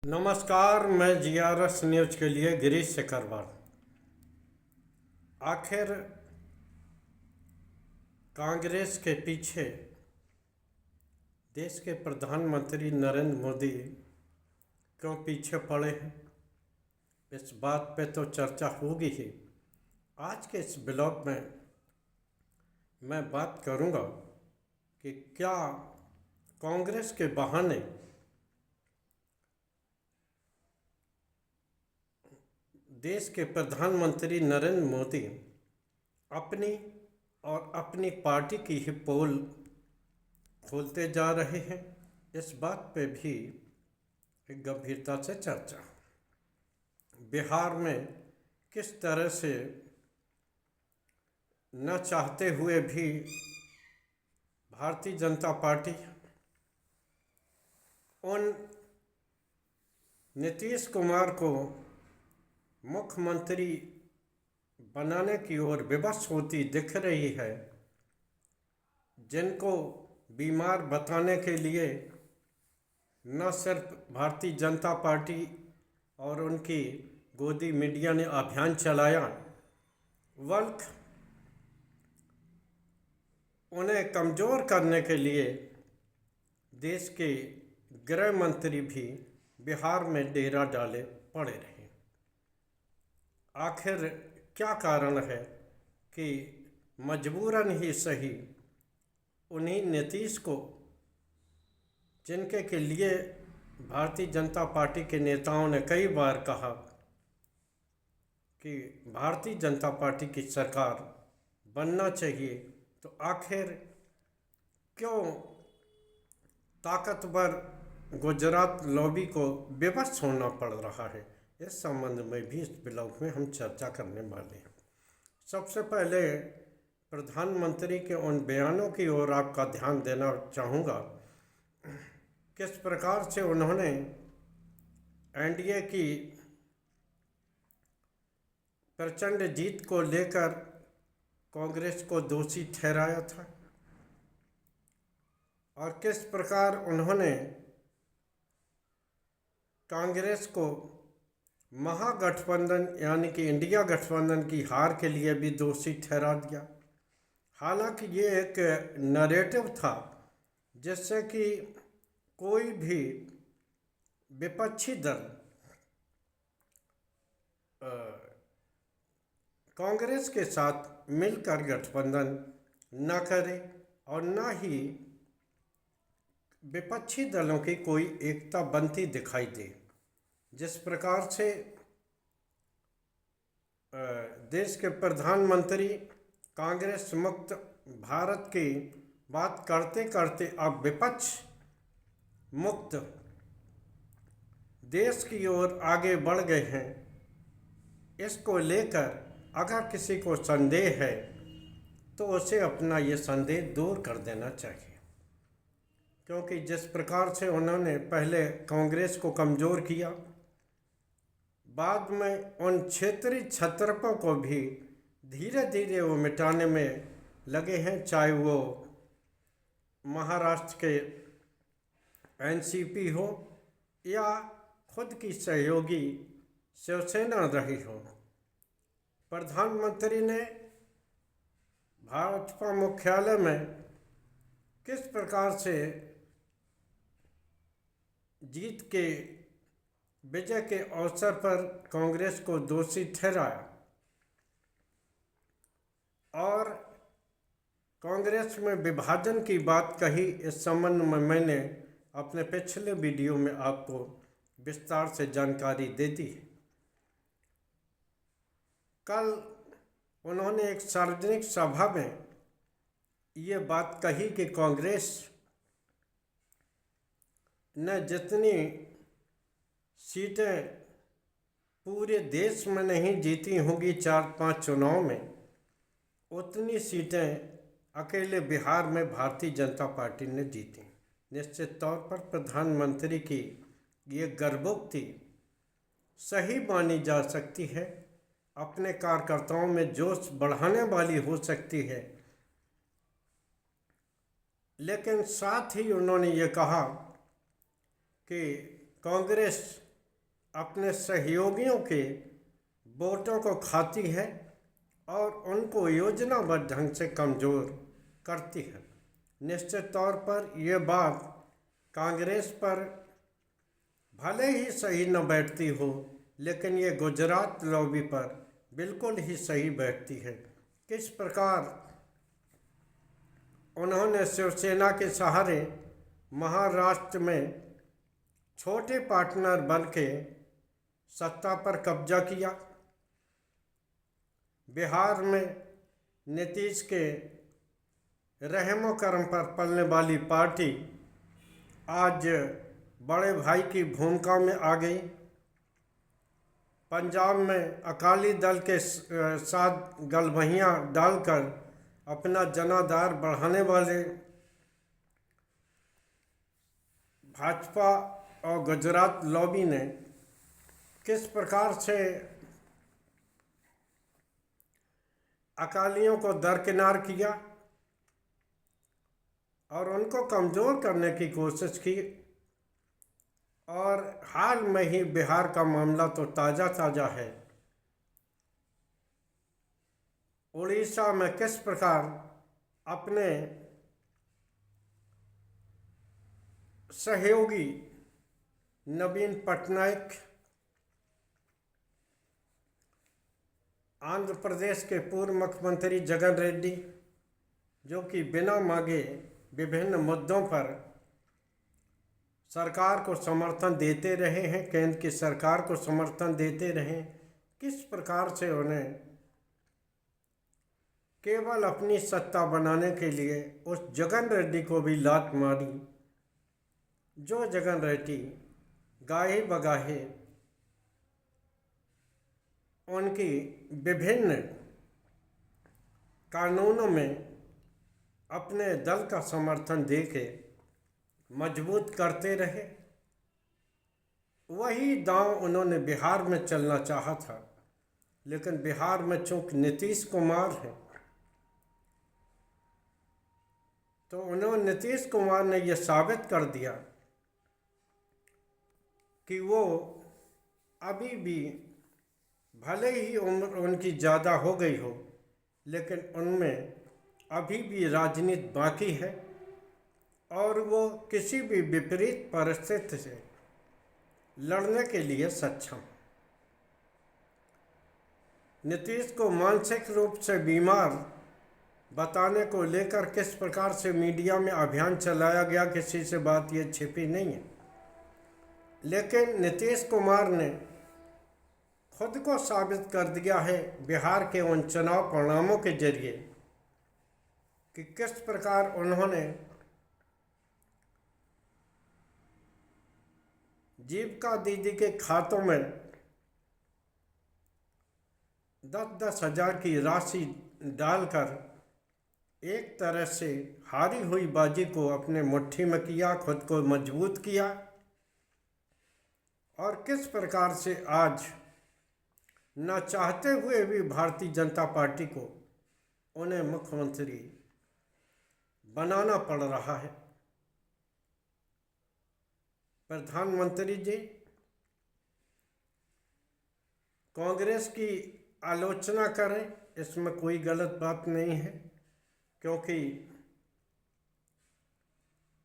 नमस्कार, मैं GRS news के लिए गिरीश शेखरवाल। आखिर कांग्रेस के पीछे देश के प्रधानमंत्री नरेंद्र मोदी क्यों पीछे पड़े हैं, इस बात पे तो चर्चा होगी ही। आज के इस ब्लॉग में मैं बात करूंगा कि क्या कांग्रेस के बहाने देश के प्रधानमंत्री नरेंद्र मोदी अपनी और अपनी पार्टी की ही पोल खोलते जा रहे हैं, इस बात पे भी एक गंभीरता से चर्चा। बिहार में किस तरह से न चाहते हुए भी भारतीय जनता पार्टी उन नीतीश कुमार को मुख्यमंत्री बनाने की ओर विवश होती दिख रही है, जिनको बीमार बताने के लिए न सिर्फ भारतीय जनता पार्टी और उनकी गोदी मीडिया ने अभियान चलाया, बल्कि उन्हें कमज़ोर करने के लिए देश के गृह मंत्री भी बिहार में डेरा डाले पड़े रहे। आखिर क्या कारण है कि मजबूरन ही सही उन्हीं नीतीश को, जिनके के लिए भारतीय जनता पार्टी के नेताओं ने कई बार कहा कि भारतीय जनता पार्टी की सरकार बनना चाहिए, तो आखिर क्यों ताकतवर गुजरात लॉबी को विवश होना पड़ रहा है, इस संबंध में भी इस ब्लॉग में हम चर्चा करने वाले हैं। सबसे पहले प्रधानमंत्री के उन बयानों की ओर आपका ध्यान देना चाहूँगा, किस प्रकार से उन्होंने एनडीए की प्रचंड जीत को लेकर कांग्रेस को दोषी ठहराया था और किस प्रकार उन्होंने कांग्रेस को महागठबंधन यानी कि इंडिया गठबंधन की हार के लिए भी दोषी ठहरा दिया। हालांकि ये एक नैरेटिव था जिससे कि कोई भी विपक्षी दल कांग्रेस के साथ मिलकर गठबंधन न करे और न ही विपक्षी दलों की कोई एकता बनती दिखाई दे। जिस प्रकार से देश के प्रधानमंत्री कांग्रेस मुक्त भारत की बात करते करते अब विपक्ष मुक्त देश की ओर आगे बढ़ गए हैं, इसको लेकर अगर किसी को संदेह है तो उसे अपना ये संदेह दूर कर देना चाहिए, क्योंकि जिस प्रकार से उन्होंने पहले कांग्रेस को कमज़ोर किया, बाद में उन क्षेत्रीय छत्रपों को भी धीरे धीरे वो मिटाने में लगे हैं, चाहे वो महाराष्ट्र के एनसीपी हो या खुद की सहयोगी शिवसेना रही हो। प्रधानमंत्री ने भाजपा मुख्यालय में किस प्रकार से जीत के विजय के अवसर पर कांग्रेस को दोषी ठहराया और कांग्रेस में विभाजन की बात कही। इस संबंध में मैंने अपने पिछले वीडियो में आपको विस्तार से जानकारी दे दी है। कल उन्होंने एक सार्वजनिक सभा में ये बात कही कि कांग्रेस ने जितनी सीटें पूरे देश में नहीं जीती होंगी 4-5 चुनाव में, उतनी सीटें अकेले बिहार में भारतीय जनता पार्टी ने जीती। निश्चित तौर पर प्रधानमंत्री की ये गर्भोक्ति सही मानी जा सकती है, अपने कार्यकर्ताओं में जोश बढ़ाने वाली हो सकती है, लेकिन साथ ही उन्होंने ये कहा कि कांग्रेस अपने सहयोगियों के वोटों को खाती है और उनको योजनाबद्ध ढंग से कमज़ोर करती है। निश्चित तौर पर यह बात कांग्रेस पर भले ही सही न बैठती हो, लेकिन ये गुजरात लॉबी पर बिल्कुल ही सही बैठती है। किस प्रकार उन्होंने शिवसेना के सहारे महाराष्ट्र में छोटे पार्टनर बन के सत्ता पर कब्जा किया। बिहार में नीतीश के रहमो करम पर पलने वाली पार्टी आज बड़े भाई की भूमिका में आ गई। पंजाब में अकाली दल के साथ गलबहियाँ डालकर अपना जनाधार बढ़ाने वाले भाजपा और गुजरात लॉबी ने किस प्रकार से अकालियों को दरकिनार किया और उनको कमज़ोर करने की कोशिश की। और हाल में ही बिहार का मामला तो ताज़ा है। उड़ीसा में किस प्रकार अपने सहयोगी नवीन पटनायक, आंध्र प्रदेश के पूर्व मुख्यमंत्री जगन रेड्डी, जो कि बिना मांगे विभिन्न मुद्दों पर सरकार को समर्थन देते रहे हैं, केंद्र की सरकार को समर्थन देते रहे, किस प्रकार से उन्हें केवल अपनी सत्ता बनाने के लिए उस जगन रेड्डी को भी लात मारी, जो जगन रेड्डी गाहे बगाहे उनकी विभिन्न कानूनों में अपने दल का समर्थन देके मजबूत करते रहे। वही दांव उन्होंने बिहार में चलना चाहा था, लेकिन बिहार में चूंकि नीतीश कुमार है, तो उन्होंने नीतीश कुमार ने यह साबित कर दिया कि वो अभी भी भले ही उम्र उनकी ज़्यादा हो गई हो, लेकिन उनमें अभी भी राजनीति बाकी है और वो किसी भी विपरीत परिस्थिति से लड़ने के लिए सक्षम। नीतीश को मानसिक रूप से बीमार बताने को लेकर किस प्रकार से मीडिया में अभियान चलाया गया, किसी से बात ये छिपी नहीं है। लेकिन नीतीश कुमार ने खुद को साबित कर दिया है बिहार के उन चुनाव परिणामों के जरिए कि किस प्रकार उन्होंने जीविका दीदी के खातों में 10-10 हज़ार की राशि डालकर एक तरह से हारी हुई बाजी को अपने मुट्ठी में किया, खुद को मजबूत किया। और किस प्रकार से आज न चाहते हुए भी भारतीय जनता पार्टी को उन्हें मुख्यमंत्री बनाना पड़ रहा है। प्रधानमंत्री जी कांग्रेस की आलोचना करें, इसमें कोई गलत बात नहीं है, क्योंकि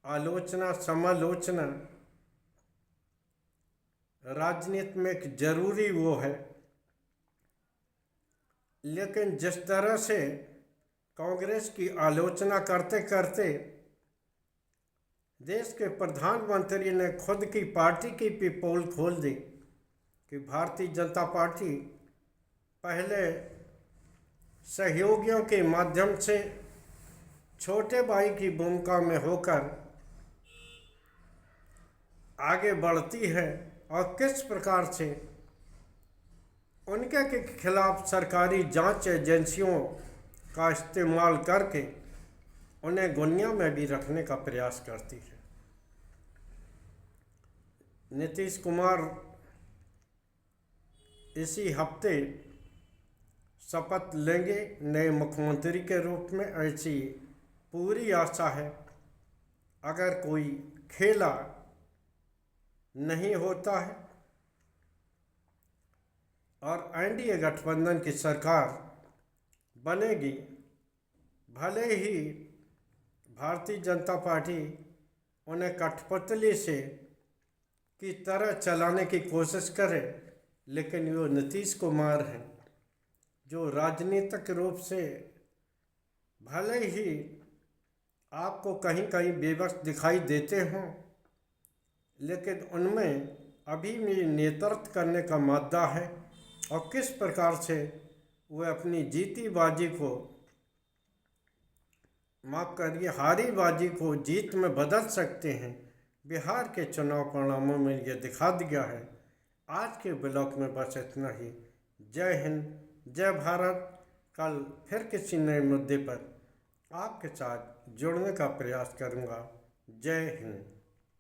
आलोचना समालोचना राजनीति में एक जरूरी वो है। लेकिन जिस तरह से कांग्रेस की आलोचना करते करते देश के प्रधानमंत्री ने खुद की पार्टी की भी पोल खोल दी कि भारतीय जनता पार्टी पहले सहयोगियों के माध्यम से छोटे भाई की भूमिका में होकर आगे बढ़ती है और किस प्रकार से उनके के खिलाफ सरकारी जांच एजेंसियों का इस्तेमाल करके उन्हें गुनिया में भी रखने का प्रयास करती है। नीतीश कुमार इसी हफ्ते शपथ लेंगे नए मुख्यमंत्री के रूप में, ऐसी पूरी आशा है। अगर कोई खेला नहीं होता है और एनडीए गठबंधन की सरकार बनेगी, भले ही भारतीय जनता पार्टी उन्हें कठपुतली से की तरह चलाने की कोशिश करे, लेकिन वो नीतीश कुमार हैं जो राजनीतिक रूप से भले ही आपको कहीं कहीं बेबस दिखाई देते हों, लेकिन उनमें अभी भी नेतृत्व करने का मादा है और किस प्रकार से वे अपनी जीती बाजी को, माफ़ करिए, हारी बाजी को जीत में बदल सकते हैं, बिहार के चुनाव परिणामों में ये दिखा दिया है। आज के ब्लॉग में बस इतना ही। जय हिंद, जय भारत। कल फिर किसी नए मुद्दे पर आपके साथ जुड़ने का प्रयास करूँगा। जय हिंद।